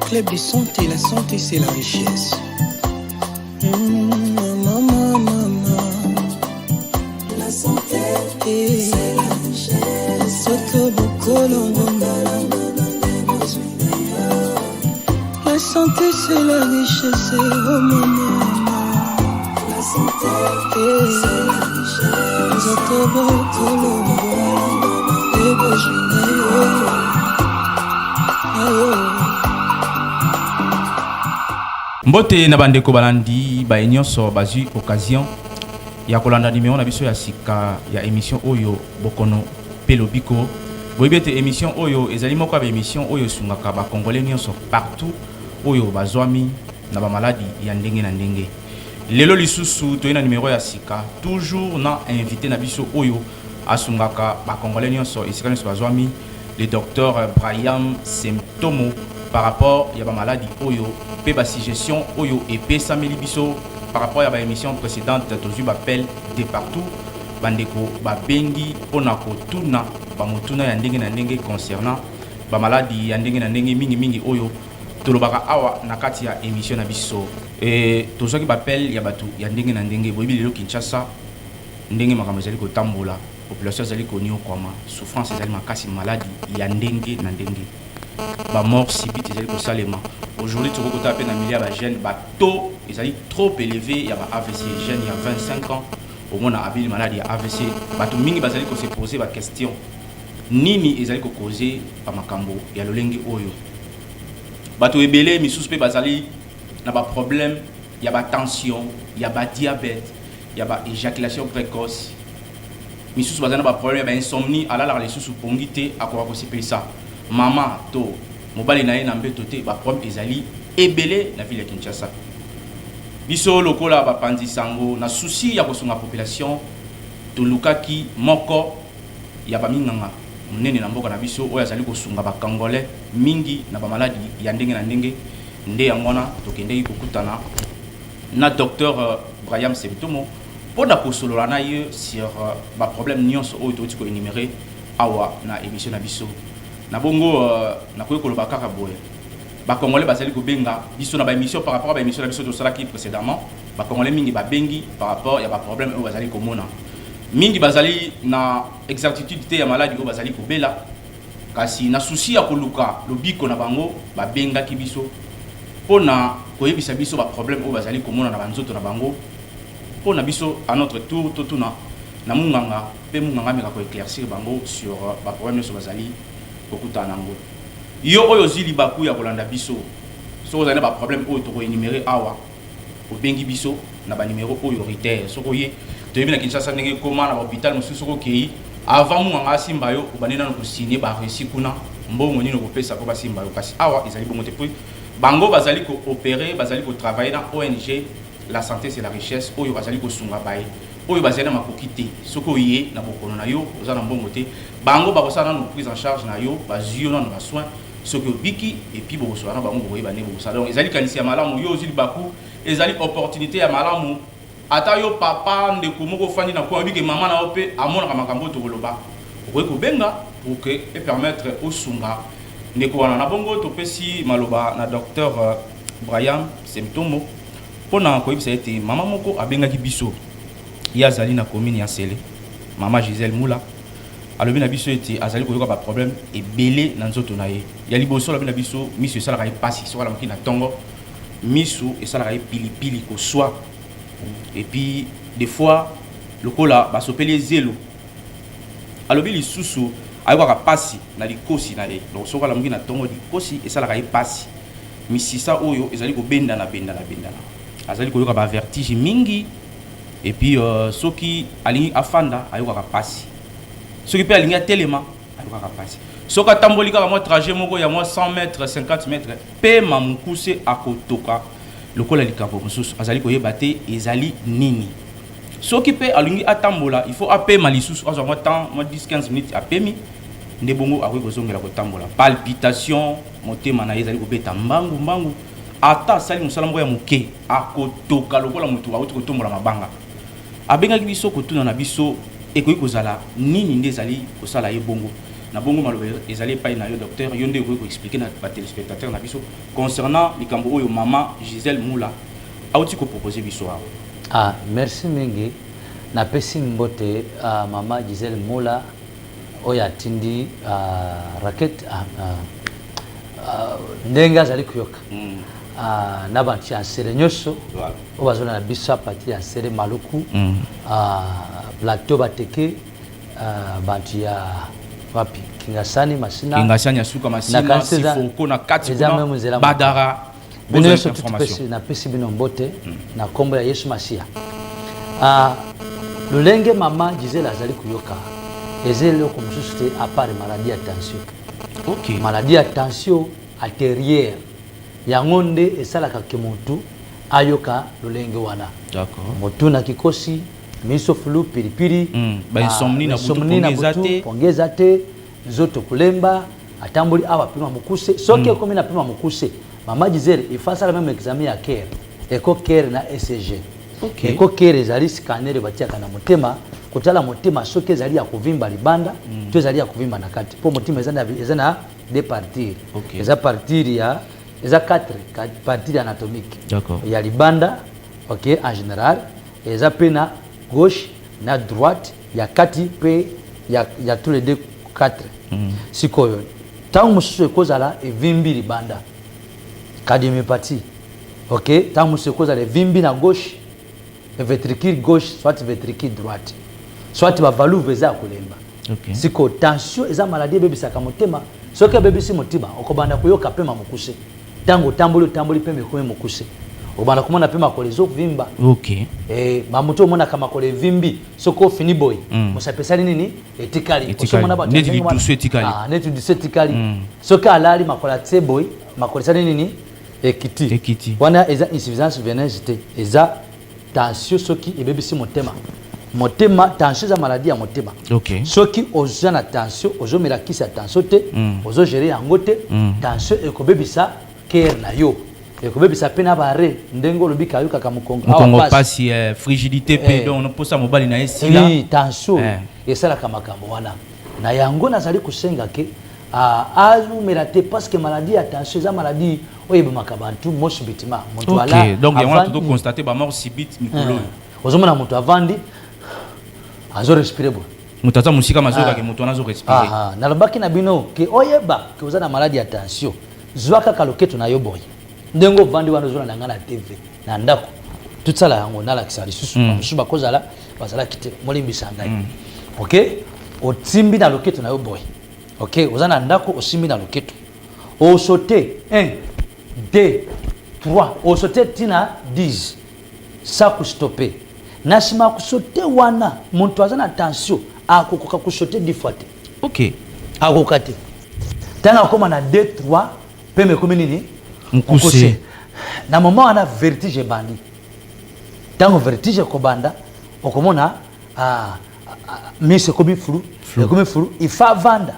Club de santé, la santé c'est la richesse. Maman, la santé c'est la richesse. La santé c'est la richesse, oh maman. La santé c'est la richesse. Mbote na bandeko balandi ba nyonso bazui occasion ya kolanda numéro na biso ya sika ya émission oyo bokono pelobiko boyebete émission oyo ezali moko ba émission oyo sungaka ba congolais nyonso partout oyo bazwami na ba maladi ya ndenge na ndenge. Lelo lisusu toyena numéro ya sika toujours na invité na biso oyo asungaka ba congolais nyonso esika nyonso bazwami le docteur Brahim Semtomo par rapport ya ba maladie oyo pe ba suggestion oyo et sameli biso par rapport à la émission précédente tozu appel de partout bandeko ba bengi pona ko tuna ba motuna ya ndenge na ndenge concernant ba maladie ya ndenge na ndenge mingi oyo tolobaka awa na kati ya émission na biso et tozoki ba appel ya batu ya ndenge na ndenge boyibi lelo Kinshasa ndenge makambo ezali ko tambola population ezali ko nio kwama souffrance ezali makasi maladie ya ndenge na ndenge ba mort subite ezali ko salema. Aujourd'hui tu peux taper dans milliard de jeunes bateau ezali trop élevé il y a ba AVC jeunes il y a 25 ans au moins na habile maladie ya AVC bato mingi bazali ko se poser ba question nini ezali ko causer pa makambo ya lolenge oyo bato ebele misusu pe bazali na ba problème il y a ba tension il y a ba diabète il y a ba éjaculation précoce misusu bazali na ba problème ba insomnie alala les susu pongité akora ko se pesa mama to mobali na ye na mbeto te ba problème ezali ebele na ville ya Kinshasa biso lokola ba pandi sango na souci ya kosunga population to lukaki moko ya ba minganga munene na mboka na biso oyo azali kosunga ba congolais mingi na ba maladie ya ndenge na ndenge nde yangona tokende kokutana na docteur Brahim Semtomo pona kosolola na ye sur ba problème nyonso oyo toti ko énumérer awa na émission na biso na bongo na koyo koloba kaka boye ba congolais bazali ko benga biso na ba émission par rapport à ba émission na biso to salaki précédemment ba congolais mingi ba bengi par rapport ya ba problème oyo bazali ko mona mingi bazali na exactitude te ya maladie oyo bazali ko bela kasi na souci ya koluka lobiko na bango ba benga ki biso pona koyebisa biso ba problème oyo bazali ko mona na banzoto na bango pona biso à notre tour totuna na munganga pe munganga meka ko éclaircir bango sur ba problème so bazali nango yo oyo zili baku ya kolanda biso so ozana ba problème oyo to ko énumérer awa o bengi biso na ba numéro oyo retail so ko ye to yebi na Kinshasa ndenge koma na hôpital mususu ko kei avant mu nga simba yo obanena no ko signer ba récit kuna mbongo nini ko pesa ko ba simba yo kasi awa ezali bongo te puis bango bazali ko opérer bazali ko travailler dans ONG la santé c'est la richesse oyo bazali ko sunga baye oyo bazali na makoki te soko ye na bokono na yo oza na mbongo te bango bakosala na prise en charge na yo bazio na ba soin soko biki et puis bokosala na bango boye bane bokosala donc ezali kanisi ya malamu yo ozili baku ezali opportunité ya malamu ata yo papa ndeko moko fandi na kwa biki mama na ope amona ka makambo to koloba okoki kobenga pour que et permettre osunga ndeko wana na bongo to pesi maloba na docteur Brahim Semtomo pona koyebisa ete mama moko abengaki biso yazali na commune ya Sele mama Gisèle Moula alobi na biso ete azali koyoka ba problème ebele na nzoto na ye ya liboso alobi na biso miso esalaka ye pasi soka la moki na tongo miso esalaka ye pilipili ko soi et puis des fois lokola basopeli zelo alobi lisusu ayoka pasi na likosi na ye donc soka la moki na tongo likosi esalaka ye pasi misisa oyo ezali ko benda na azali koyoka ba vertige mingi et puis soki alingi afanda ayoka pasi soki pe alingi atelema ayoka pasi soka tamboli kaka mo trajet moko ya mo 100 mètres 50 mètres pe mamukuse akotoka lokola likambo mususu azali koyeba te ezali nini soki pe alingi atambola il faut apema lisusu azwa mo temps mo 10 15 minutes apemi nde bongo akoki kozongela kotambola palpitation motema na ezali kobeta mbangu ata sali musala moko ya moke akotoka lokola mutu awuti kotombola mabanga abengaki biso kotuna na biso ekoki kozala nini nde ezali kosala ye bongo na bongo maloba ezali pas na yo docteur yonde ko expliquer na ba téléspectateurs na biso concernant likambo oyo maman Gisèle Moula auti ko proposer biso. Merci mingi na pesi mbote maman Gisèle Moula oya tindi racket ndenga zali kuyoka na banti ya sere nyoso obazona na biso pati ya sere maluku plateau bateke banti ya wapi Kingasani ya suka masina sifoko na kati kuna badara bino information na pesi bino mbote na kombo ya Yesu Masia lolenge mama Gisèle azali kuyoka ezele ko mususu te à part maladie ya tension. OK, maladie ya tension artérielle yango nde esalaka ke mutu ayoka lolenge wana. D'accord. Mutu na kikosi miso fulu pilipili ba insomnie na butu pongeza te zoto kulemba atambuli awa pima mukuse soki ekomi na pima mukuse mama Gisèle ifasa la même examen ya CARE eko CARE na ECG. Okay. Eko CARE ezali scanner batiaka na motema kotala motema soki ezali ya kuvimba libanda to ezali ya kuvimba na kati po motema ezana deux parties. Okay. Eza partie ya eza 4 parties anatomiques. D'accord. Ya libanda, OK, en général, eza pe na gauche na droite ya kati pe ya tous les deux 4. Sikoyo tangu mususu ekozala evimbi libanda cardiomyopathie. OK, tangu mususu ekozala evimbi na gauche ventricule gauche soit ventricule droite soit ba valve eza kolemba. OK, siko tension eza maladie bebisaka motema soki bebisi motima okobanda kuyoka pema mukuse tango tamboli pembe kome mukuse obanda komona pema kolezo vimba. OK, mamuto mona kama kole vimbi soko fini boy musapesali nini etikali osomona ba neti lidusu etikali neti lidusu etikali soki alali makola tseboy makolesali nini ekiti wana eza insuffisance veineuse te eza tension soki ebebisi motema tension za maladie ya motema. OK, soki oza na tension ozomela kisa tension te ozo gérer yango te tension ekobebisa cœur na yo ekobebisa pena bare ndengo lobika yo kaka mukongo pasi frigidité pe donc on posa mobali na esila tension esala kama wana na yango nazali kusenga ke azumela te parce que maladie ya tension za maladie oyeba makabantu mo subitement moto ala. OK, donc on a tout constaté ba mort subite mikolo ozomona moto avandi azo respirer bon mutata musika mazoka ke moto anazo respirer nalobaki na bino ke oyeba ke oza na maladie ya tension zwaka kaloketo na yo boy ndengo vandi wana zona na ngana TV na ndako tutsala yango na lakisa lisusu mususu bakozala basala kite molimbisa ngai. OK, otimbi na loketo na yo boy. OK, oza na ndako osimbi na loketo o sauter 1 2 3 o sauter tina 10 ça ku stopper nasima ku sauter wana muntu aza na tension akokoka ku sauter 10 fois te. OK, akokate tanga koma na 2 3 peme komi nini mukuse na moment ana vertige bandi tango vertige ko banda okomona mise komi flou ifa vanda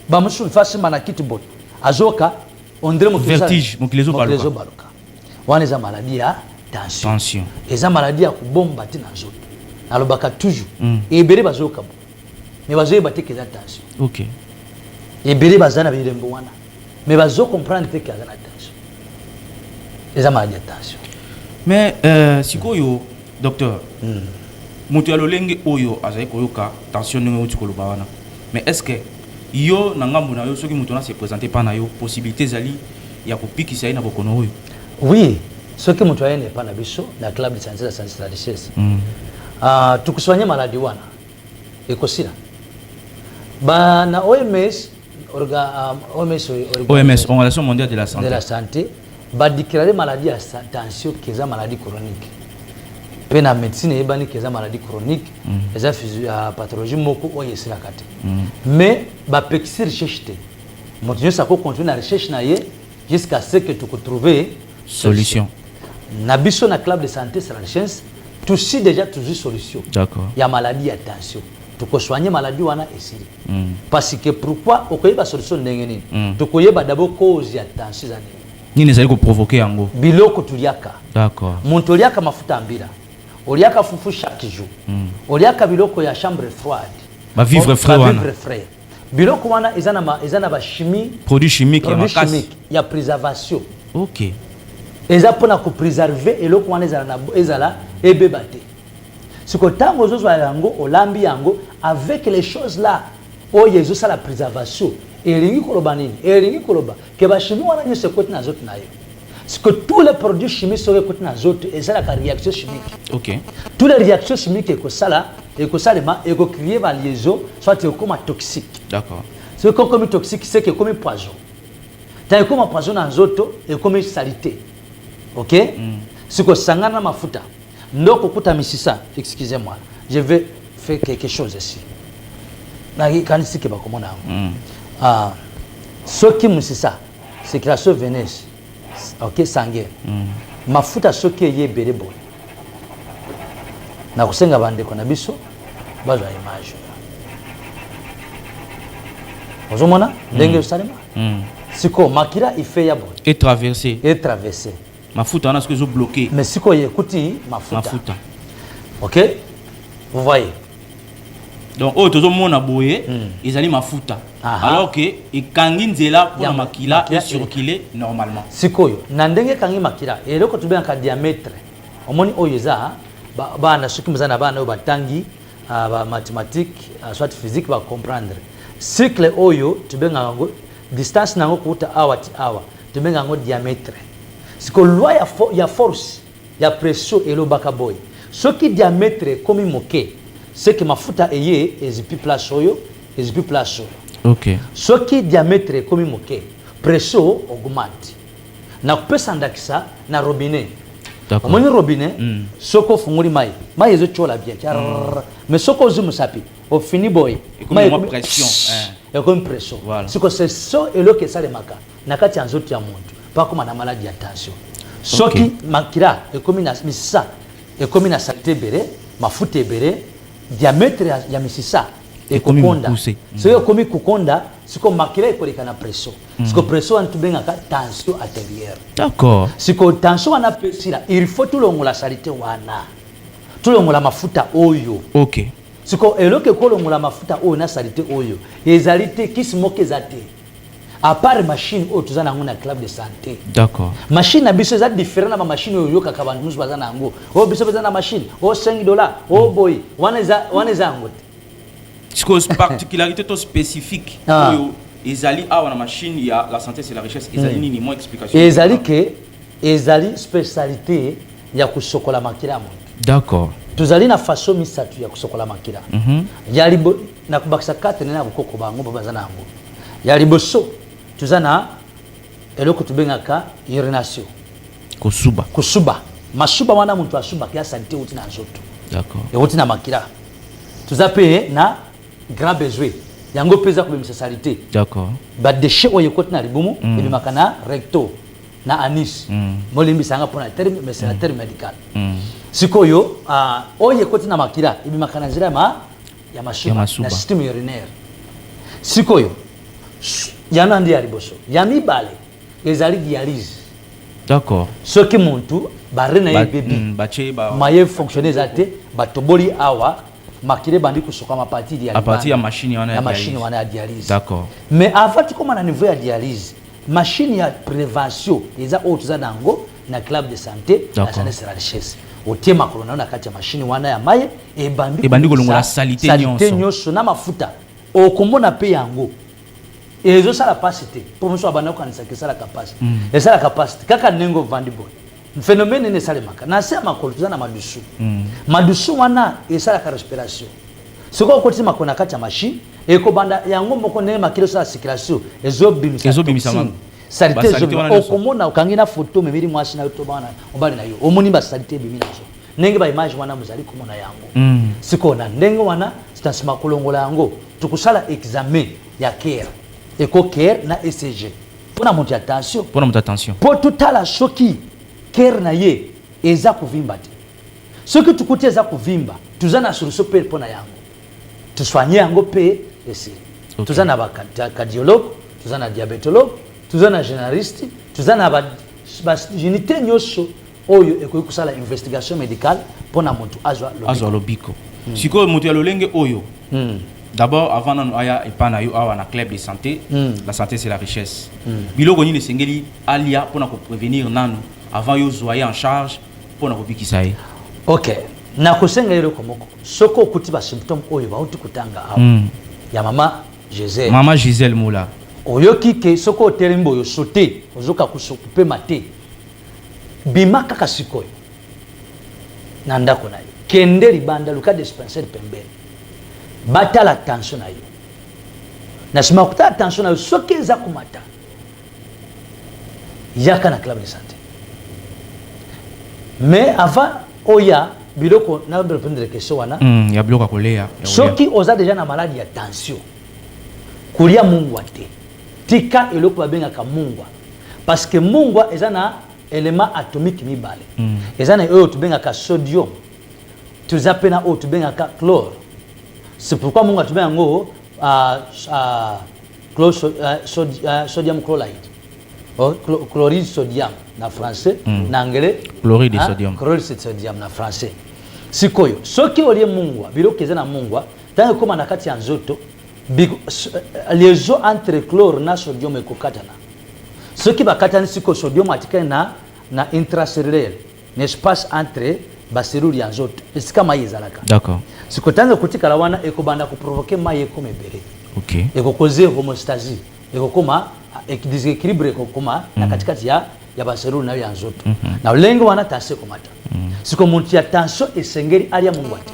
ba musu ifa sima na kitibot azoka ondre mo vertige mokilezo baluka wana eza maladie ya tension eza maladie ya kubomba te na nzoto alobaka toujours ebere bazoka bo mais bazoyeba te keza tension. OK, ebere bazana bilembo wana mais bazo comprendre te keza na tension eza maladie ya tension. mais sikoyo docteur mutu ya lolenge oyo azali koyoka tension ndenge uti koloba wana mais est-ce que yo na ngambo na yo soki mutu na se présenter pa na yo possibilité zali ya kopikisa ye na bokono oyo? Oui, soki mutu ayene pa na biso na club de santé la richesse tukusoigner maladie wana ekosila ba na OMS Organisation mondiale de la santé ba déclarer maladie à tension qui est maladie chronique. Pe na médecine ebani qui est maladie chronique, eza pathologie moko oyo esila kate. Mais ba pekisi recherche te. Moto ça ko continuer na recherche na ye jusqu'à ce que tu trouver solution. Na biso na club de santé la richesse tu sais déjà toujours solution. D'accord. Il y a maladie à tension. Tu peux soigner maladie wana esili. Parce que pourquoi okoyeba solution ndenge nini? Tu koyeba d'abord cause ya tension za nini. Nini ezali ko provoquer yango? Biloko tuliaka. D'accord. Muntu oliaka mafuta mbila. Oliaka fufu chaque jour. Oliaka biloko ya chambre froide. Ba vivre frais wana. Vivre frais. biloko wana eza na ba chimie produit chimique ya préservation. OK. Eza pona ko préserver eloko wana ezala ebeba te. Siko tango zo zwa yango olambi yango avec les choses là oyo ezo la préservation elingi koloba nini elingi koloba ke ba chimie wana nyose côté na zote na yo. Parce que tous les produits chimiques sont côté na zote et ça la réaction chimique. OK. Toutes les réactions chimiques que ça là et que ça et que créer la liaison soit comme toxique. D'accord. C'est comme toxique c'est que comme poison. Tant comme poison dans zoto et comme salité. OK? C'est que sangana mafuta. Ndoko kuta misisa, excusez-moi. Je vais faire quelque chose ici. Na kanisi ke ba komona. Ce qui misisa, c'est que la sauce Venise. OK, sangue. Mafuta soki ye belebo. Na kusenga bandeko na biso bazwa image. Ozomona ndenge salema. Siko makira ife ya bon. Et traverser. Mafuta on a ce que zo bloqué. Mais siko yekuti mafuta. OK? Vous voyez. Donc ozomona boye ezali mafuta. Alors que ikangi nzela pour makila et circuler normalement. Sikoyo na ndenge kangi makila eloko tubengaka diamètre. Omoni oyo eza bana soki muzana bana oyo batangi ba mathématique soit physique ba comprendre. Cycle oyo tubengaka ngo distance nango kuta hour ti hour tubengaka ngo diamètre. Siko loi ya force ya pression elobaka boy. Soki diamètre komi moke c'est que mafuta eye ezipi place oyo ezipi place oyo. OK. Ce qui diamètre comme moke, pression augmente. Na kupesa ndakisa na robinet. D'accord. Moni robinet, soko funguli mai. Mai ezo chola bien. Mais soko zumu sapi, au fini boy. Mai pression. Et comme pression. Voilà. C'est que c'est ça et le que ça le maka. Na kati ya nzoto ya muntu. Pas comme na maladie de tension. Ce qui makira et comme na misisa et comme na santé bere, mafuta bere, diamètre ya misisa. Et kukonda c'est comme kukonda c'est comme makila ekoleka na pression c'est que pression en tubengaka tension artérielle. D'accord. C'est que tension ana pesila il faut tout longola salité wana tout longola mafuta oyo. OK. C'est que eloke ko longola mafuta oyo na salité oyo ezalité kisimoke zate à part machine oyo tuzana ngo na club de santé. D'accord. Machine na biso za différent na machine oyo kaka bantu musu bazana ngo o biso bazana machine o $5 o boy wana za ngo. C'est une particularité spécifique. Ezali a la machine, il y a la santé c'est la richesse. Ezali ni moins explication. Ezali que ezali spécialité ya kusokola makila monde. D'accord. Tuzali na façon misatu ya kusokola makila. Ya libo na kubakisa kate na bukoko bango babazana ngo. Ya liboso tuzana eloko tubengaka urination. Kusuba. Masuba wana muntu asuba kia santé uti na nzoto. D'accord. Et uti na makila. Tuzape na grand besoin yango pesa kubimisa salité. D'accord. Ba déchet oyo côté na libumu et makana recto na anis molimbi sanga pona terme mais c'est la terme médical. Sikoyo oyo côté na makira ibi makana zira ya masuba na système urinaire. Sikoyo yana ndi aliboso ya mibale ezali dialyse. D'accord. Ce qui muntu barena yebebi maye fonctionner zate batoboli awa makile bandi kusoka mapati à partir ya machine wana ya dialyse. D'accord. Mais avant tu comme na niveau ya dialyse machine ya prévention eza autres zanango na club de santé na santé c'est la richesse otie makolo na kati ya machine wana ya maye e bandi kolongola salité nyonso na mafuta okomona pe yango ezo sala capacité pour monsieur abana ko kanisa ke sala capacité et sala capacité kaka nengo vandibo phénomène ne sale maka na se makolo tuzana madusu madusu wana esala ka respiration soko ko tima kona kati ya machine e ko banda yango moko ne makilo sala circulation ezobimisa salité okomona ukangina photo mebiri mwasi na to bana obali na yo omoni ba salité biminazo ndenge ba image wana muzali komona yango siko na ndenge wana stansima kolongola yango tukusala examen ya care eco care na ECG pona monter attention pour tout à la choki care na ye eza kuvimba te soki tukuti eza kuvimba tuzana solution pe pona yango tuswanye yango pe esiri tuzana ba cardiologue tuzana diabétologue tuzana généraliste tuzana ba unité nyoso oyo ekoki kusala investigation médicale pona muntu azwa lobiko siko mutu ya lolenge oyo D'abord, avant de aya epanayo awa na club de santé, la santé c'est la richesse. Bilo goni ne sengeli alia pour prévenir nanu avant yo zoyer en charge pour na kobikisa ye. OK. Na kosenga yero komoko. Soko kuti ba symptôme oyo ba uti kutanga awa. Ya mama Gisèle. Mama Gisèle Moula. Oyoki ke soko telembo yo sauter, ozoka kusokupe mate. Bima kaka sikoyo. Na ndako na yo. Kende libanda luka dispensaire pembeni. Bata la tension na yo. Na sima kuta tension na yo soki eza kumata. Yaka na club de santé. Mais avant oya biloko na répondre la question wana. Ya biloko kolea. Soki oza déjà na maladie ya tension. Kulia mungwa te. Tika eloko babengaka mungwa. Parce que mungwa eza na élément atomique mibale. Eza na oyo tubengaka sodium. Tuzapena oyo tubengaka chlore. C'est pourquoi mungwa tubengaka ngo sodium chloride. Chloride sodium na français, na anglais chloride de sodium. Chloride sodium na français. Sikoyo, soki olie mungwa, biloko eza na mungwa, tango koma na kati ya nzoto, liaison entre chlore na sodium ekokatana. Soki bakatani siko sodium atikane na intracellulaire, l'espace entre baselule ya nzoto. Esika mai ezalaka. D'accord. Siko tango kutikala wana ekobanda ko provoquer mai ekomebere. OK. Ekokoze homostasie. Ekokoma déséquilibre ekokoma na katikati ya baselule na ya nzoto. Na lengo wana tension komata. Siko muntu ya tension esengeri alia mungwa te.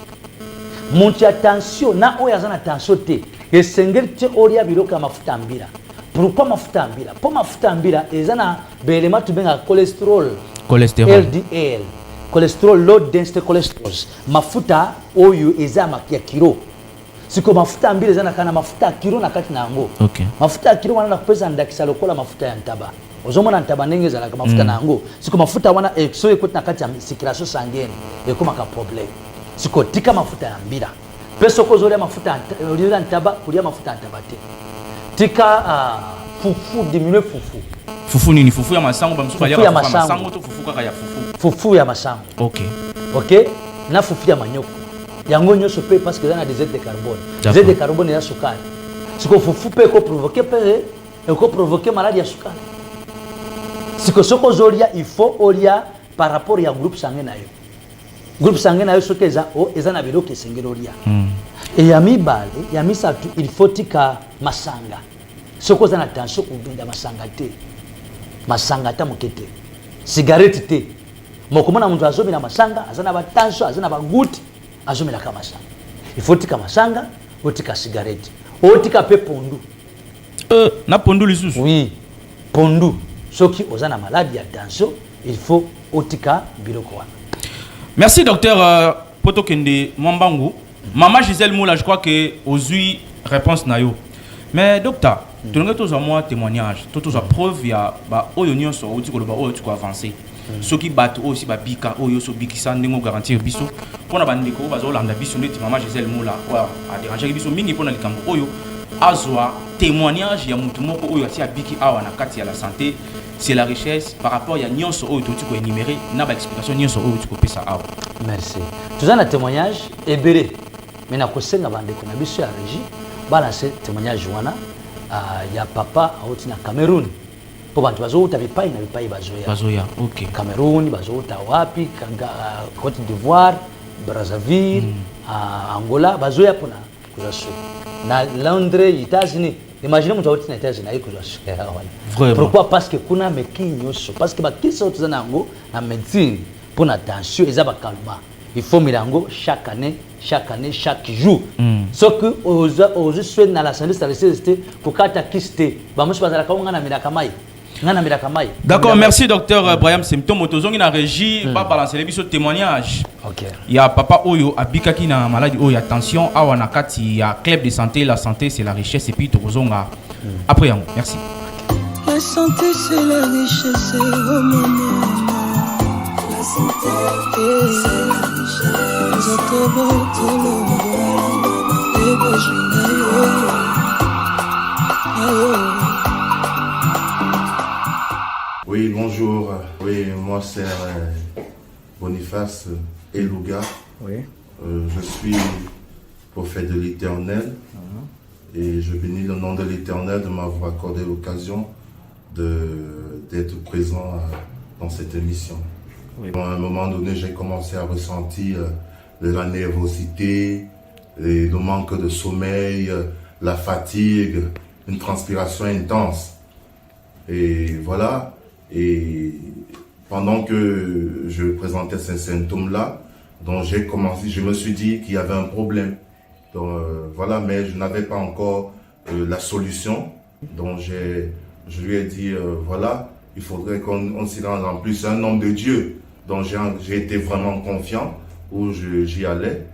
Muntu ya tension na oyo azana tension te. Esengeri te olia biloko ya mafuta mbila. Pourquoi mafuta mbila? Po mafuta mbila ezana belema tubenga cholesterol. LDL. Cholesterol, low density cholesterol. Mafuta oyo ezama ya kilo. Siko mafuta mbila ezana kana mafuta kilo na kati na ngo. OK. Mafuta kilo wana nakupesa ndakisa lokola mafuta ya ntaba. Ozomona ntaba ndenge ezalaka mafuta na ngo. Siko mafuta wana so ekoti na kati ya circulation sanguine ekoma ka problème. Siko tika mafuta ya mbila. Peso kozolia mafuta ya ntaba kulia mafuta ya ntaba te. Tika fufu diminuer fufu. Fufu nini? Fufu ya masango ba msuba ya masango to fufu kaka ya fufu. Fufu ya masango. OK. OK? Na fufu ya manyoko. Yango nyoso pe parce que dans des hydrates de carbone. Les hydrates de carbone ya sukari. Siko fufu pe ko provoquer maladie ya sukari. Siko soko zolia il faut olia par rapport ya groupe sanguin na yo. Groupe sanguin na yo soki eza na biloko esengeli olia. Et ya mibale, ya misatu il faut tika masanga. Soko za na tension kubinda masanga te. Masanga ta mokete. Cigarette te. Mokomona muntu azobi na masanga, azana ba tension, azana ba goutte, azobi na ka masanga. Il faut tika masanga, otika cigarette. Otika pe pondu. Na pondu lisusu. Oui. Pondu. Soki ozana maladie ya tension, il faut otika biloko wana. Merci docteur Poto Kende Mwambangu. Maman Gisèle Moula, je crois que aujourd'hui réponse na yo. Mais docteur, tu n'as pas moi témoignage, tu as preuve ya ba oyo nyonso o ti ko ba oyo ti ko avancer. Ce qui bat aussi ba bika oyo so bikisa ndengo garantir biso. Pona ba ndeko bazo landa biso ndeti maman Gisèle Moula wa a déranger biso mingi pona likambo oyo azwa témoignage ya mutu moko oyo ati abiki awa na kati ya la santé. C'est la richesse par rapport à Nyonso ou tout ce énuméré, n'a pas explication Nyonso ou tout ça. Merci. Tout ça un témoignage ébéré. Mais na kosenga bande ko na biso ya régie, balancer témoignage wana ya papa auti na Cameroun. Po bantu bazo uta bipai na bipai bazoya. Bazoya, OK. Cameroun bazo uta wapi, Côte d'Ivoire, Brazzaville, Angola bazoya pona kuzasu. Na Londres, États-Unis. Imaginez mon autre États-Unis aiko wana. Pourquoi? Parce que kuna meki nyoso, parce que ba kisa autres nango na médecine pour la tension et ça ba calma. Il faut milango chaque année, chaque jour. Ce que aux soins dans la santé c'était pour kata kiste. Ba musu bazala ka ngana milaka mai. D'accord, merci docteur Brahim Symptôme Otozongi na régie pas balancer les biso témoignage. OK. Il y a papa oyo abikaki na maladie oyo attention awa na kati ya club de santé, la santé c'est la richesse et puis tozonga après yango. Merci. La santé c'est la richesse oh maman. La santé c'est la richesse. Oui, bonjour. Oui, moi c'est Boniface Elouga. Oui. Je suis prophète de l'Éternel. Et je bénis le nom de l'Éternel de m'avoir accordé l'occasion d'être présent dans cette émission. Oui. À un moment donné, j'ai commencé à ressentir de la nervosité, le manque de sommeil, la fatigue, une transpiration intense. Et voilà, et pendant que je présentais ces symptômes-là, donc je me suis dit qu'il y avait un problème. Donc voilà, mais je n'avais pas encore la solution. Donc je lui ai dit, voilà, il faudrait qu'on s'y rende. En plus, c'est un homme de Dieu. Donc j'ai été vraiment confiant où j'y allais.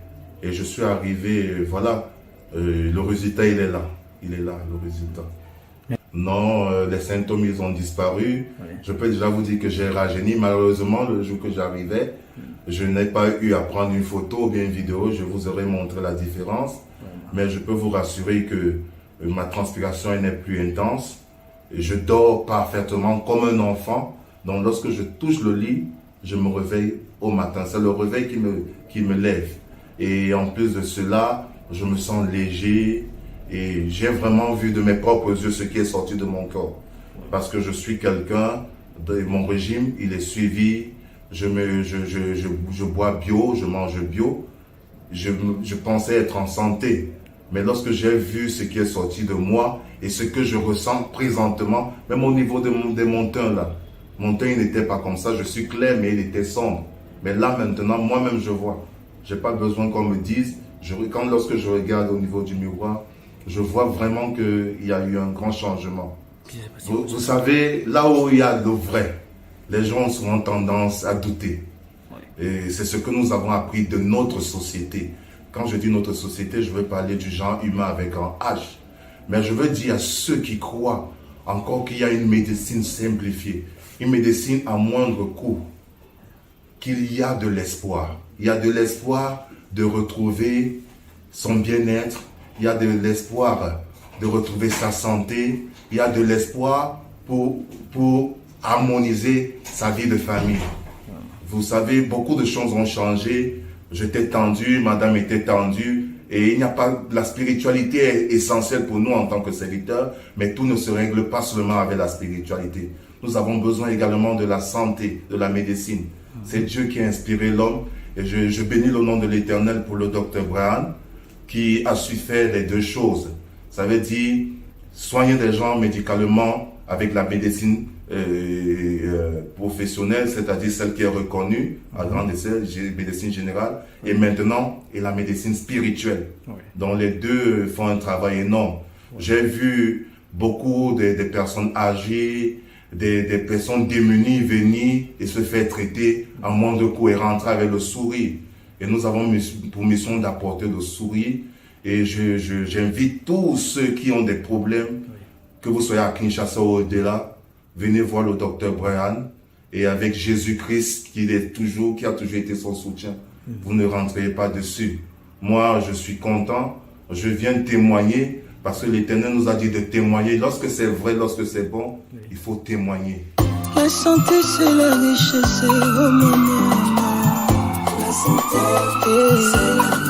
Et je suis arrivé, voilà, le résultat, il est là. Il est là, le résultat. Non, les symptômes, ils ont disparu. Oui. Je peux déjà vous dire que j'ai rajeuni. Malheureusement, le jour que j'arrivais, je n'ai pas eu à prendre une photo ou bien une vidéo. Je vous aurais montré la différence. Oui. Mais je peux vous rassurer que ma transpiration n'est plus intense. Et je dors parfaitement comme un enfant. Donc, lorsque je touche le lit, je me réveille au matin. C'est le réveil qui me lève. Et en plus de cela, je me sens léger. Et j'ai vraiment vu de mes propres yeux ce qui est sorti de mon corps. Parce que je suis quelqu'un, mon régime, il est suivi. Je bois bio, je mange bio. Je pensais être en santé. Mais lorsque j'ai vu ce qui est sorti de moi et ce que je ressens présentement, même au niveau des montants là, mon teint il n'était pas comme ça, je suis clair mais il était sombre. Mais là maintenant, moi-même je vois. Je n'ai pas besoin qu'on me dise. Lorsque je regarde au niveau du miroir, je vois vraiment qu'il y a eu un grand changement. Vous savez, là où il y a le vrai, les gens ont souvent tendance à douter. Et c'est ce que nous avons appris de notre société. Quand je dis notre société, je veux parler du genre humain avec un H. Mais je veux dire à ceux qui croient encore qu'il y a une médecine simplifiée, une médecine à moindre coût, qu'il y a de l'espoir. Il y a de l'espoir de retrouver son bien-être. Il y a de l'espoir de retrouver sa santé. Il y a de l'espoir pour harmoniser sa vie de famille. Vous savez, beaucoup de choses ont changé. J'étais tendu, madame était tendue. Et il n'y a pas... La spiritualité est essentielle pour nous en tant que serviteurs, mais tout ne se règle pas seulement avec la spiritualité. Nous avons besoin également de la santé, de la médecine. C'est Dieu qui a inspiré l'homme. Et je bénis le nom de l'Éternel pour le docteur Brian, qui a su faire les deux choses. Ça veut dire soigner des gens médicalement avec la médecine professionnelle, c'est-à-dire celle qui est reconnue à grande échelle, médecine générale, et maintenant, et la médecine spirituelle. Oui. Donc les deux font un travail énorme. Oui. J'ai vu beaucoup de personnes âgées, des personnes démunies venir et se faire traiter en moins de coût et rentrer avec le sourire. Et nous avons pour mission d'apporter le sourire. Et j'invite tous ceux qui ont des problèmes, que vous soyez à Kinshasa ou au-delà, venez voir le docteur Brian. Et avec Jésus-Christ, qui a toujours été son soutien, vous ne rentrez pas dessus. Moi, je suis content. Je viens témoigner parce que l'Éternel nous a dit de témoigner. Lorsque c'est vrai, lorsque c'est bon, il faut témoigner. La santé, c'est la richesse. Oh maman. La santé, c'est la richesse.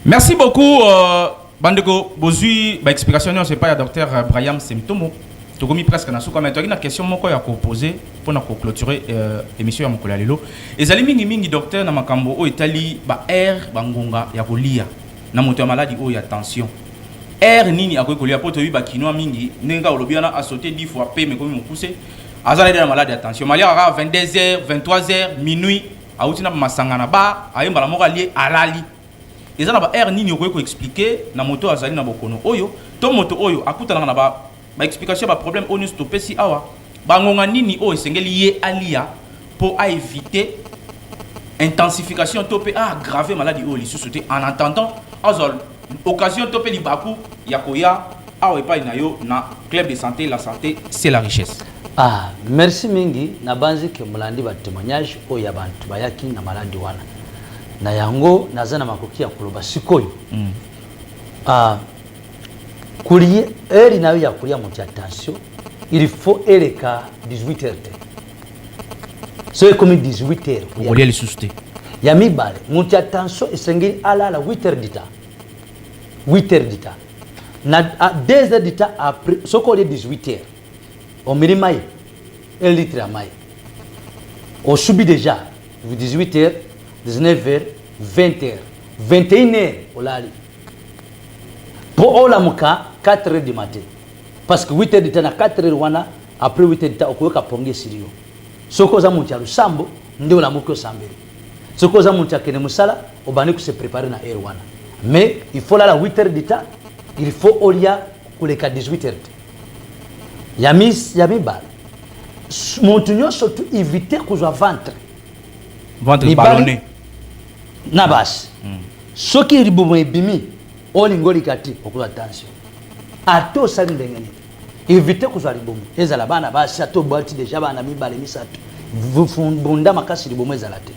Merci beaucoup, Bandeko. Bozui, explication, c'est pas le docteur Brian Semtomo. Tu as mis presque dans ce cas, mais tu as une question que je vais poser pour clôturer l'émission de Mokola Lelo. Et ça, les docteur na makambo o Italie, ba air bangonga ya kolia. Na moto maladie o ya tension. Air nini a kolia poto wi ba kinoa mingi, nenga olobiana a sauté 10 fois pe mais comme mon poussé. Azala de maladie attention. Malia à 22h, 23h, minuit, a utina masangana ba, a yemba la moko lié alali. Et ça na ba air nini ko expliquer na moto azali na bokono oyo, to moto oyo akuta na ba explication ba problème onu stopper si awa. Ba ngonga nini o esengeli ye alia pour éviter intensification topé aggraver maladie o li sous-sauter en attendant azol occasion topé li baku yakoya awa pa inayo na club de santé. La santé c'est la richesse. Merci mingi na banzi ke mulandi ba témoignage o ya bantu bayaki na maladi wana na yango nazana makoki ya kuloba sikoyo kuliye eri nayo ya kulia muti attention il faut eleka 18h. C'est comme 18h. Vous voulez les souster. Ya mibale, muti attention esengeli ala la 8h d'ita. 8h d'ita. Na 2h d'ita après soko les 18h. On miri mai 1 litre à mai. On subit déjà 18h, 19h, 20h, 21h olali. Pour ola muka 4h du matin. Parce que 8h d'ita na 4h wana après 8h d'ita okoka ponge sirio. Soko za muti alusambo ndio la muko sambeli. Soko za muti akene musala obani se préparer na air wana. Mais il faut là la 8h d'ita, il faut olia kuleka 18h. Yamis yamibal. Montunyo surtout éviter kuzwa ventre. Ventre ballonné. Nabas. Soki ribomo ebimi olingoli kati okuzwa attention. Ato sali ndengene. Éviter kuzwa ribomo. Ezala bana basi ato bati déjà bana mibale misato. Bunda makasi ribomo ezala te.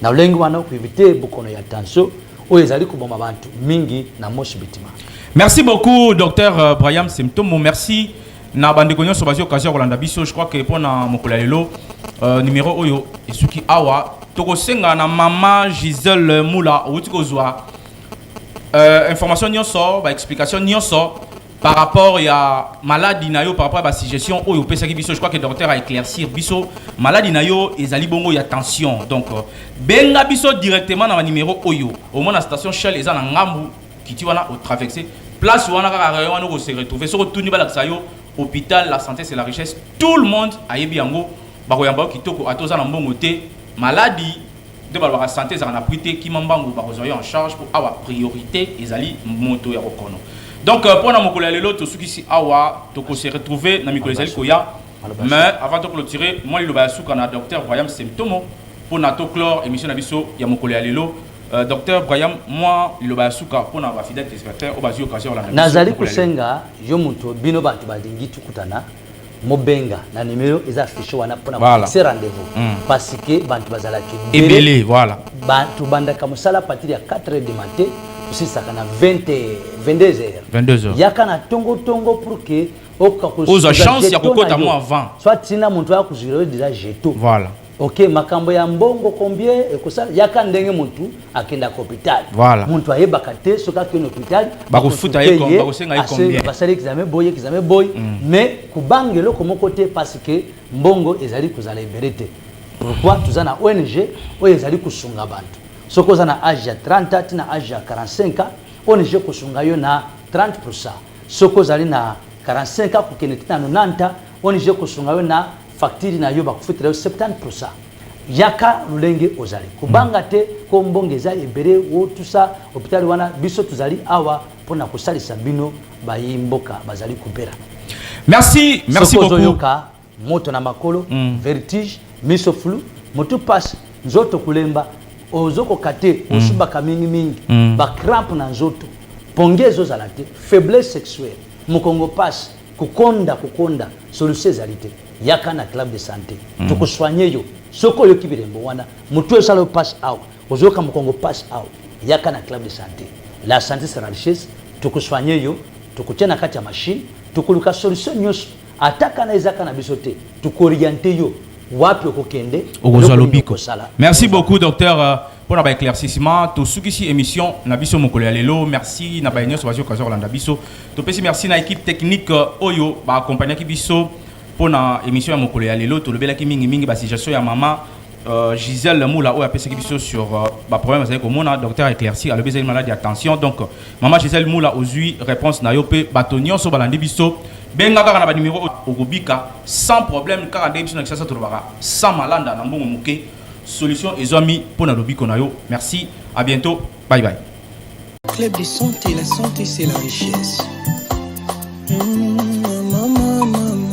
Na lengo wana ku éviter bukono ya attention o ezali kuboma bantu mingi na moshi bitima. Merci beaucoup docteur Braham Semtomo. Merci. Na bande konyo so bazi occasion Rolanda biso, je crois que pour na mokola lelo numéro oyo esuki awa toko senga na mama Gisèle Moula outiko zwa information nyonso ba explication nyonso par rapport ya maladie na yo, par rapport à la suggestion oyo pesa ki biso. Je crois que le docteur a éclaircir biso maladie na yo ezali bongo ya tension. Donc benga biso directement na numéro oyo au moins la station Shell eza na ngambu kiti wana au traverser place wana kaka rayon wana ko se retrouver so tuni ba la yo. Hôpital, la santé c'est la richesse. Tout le monde a yebi yango bakoyamba kitoko atoza na mbongo te maladie de la santé ça en a prité ki mambango bakozoyo en charge pour avoir priorité ezali moto ya kokono. Donc pour na mokolo lelo to suki si awa to ko se retrouver na mikolo ezali koya. Mais avant de clôturer, moi le ba suka na docteur Braham Semtomo pour na to clore émission na biso ya mokolo lelo. Docteur Braham, moi, le basuka pour na fidèle téléspectateur au basi occasion la nazali kusenga yo muto bino bantu balingi tukutana mobenga na numéro eza affiché wana pour na ce rendez-vous parce que bantu bazala ki ebele voilà bantu bandaka musala partir ya 4h du matin usisaka na 22h yaka tongo pour que aux chance ya kokota moi avant soit tina muntu ya kuzira déjà jeto voilà. Ok, makambo ya mbongo combien ekosala yaka ndenge muntu akenda ko hôpital. Voilà. Muntu ayebaka te soka ke no hôpital bakofuta ye comme bakosenga ye combien. Basali examen boy mais kubangelo komo côté parce que mbongo ezali kozala liberté. Pourquoi tuzana ONG o ezali kusunga bantu. Soko za na âge ya 30 tina âge ya 45 ONG kusunga yo na 30%. Soko zali na 45 kukene tina 90 ONG kusunga yo na facture na yo bakufutira 70%. Yaka lulenge ozali kubanga te ko mbongeza ebere wo tusa hôpital wana biso tuzali awa pona kosalisa bino bayimboka bazali kupera. Merci beaucoup. Yoka moto na makolo vertige miso flou moto passe nzoto kulemba ozoko kate osubaka mingi ba cramp na nzoto pongezo zalate faiblesse sexuelle mukongo passe kukonda solution zalite yaka na club de santé tukuswanye yo soko yo kibirembo wana mutu esalo pass out ozoka mukongo pass out yaka na club de santé la santé c'est la richesse tukuswanye yo tukutena kati ya machine tukuluka solution nyos ataka na ezaka na bisote tukorienter yo wapi okokende okozalobiko. Merci beaucoup docteur pour la éclaircissement to sukisi émission na biso mokolo ya lelo. Merci na baigno so occasion Rolanda biso to pesi merci na équipe technique oyo ba accompagner ki biso pour na émission ya mokolo ya lelo to lobela ki mingi ba suggestion ya mama Gisèle Moula oyo apesi ki biso sur ba problème avec komona docteur éclairci a le besoin maladie attention. Donc mama Gisèle Moula ozui réponse na yo pe batonio so balandi biso benga kaka na ba numéro okobika sans problème kaka ndenge biso na kisasa to lobaka sans malanda na mbongo muke solution ezami pour na lobiko na yo. Merci, à bientôt, bye bye. Club de santé, la santé c'est la richesse. Maman.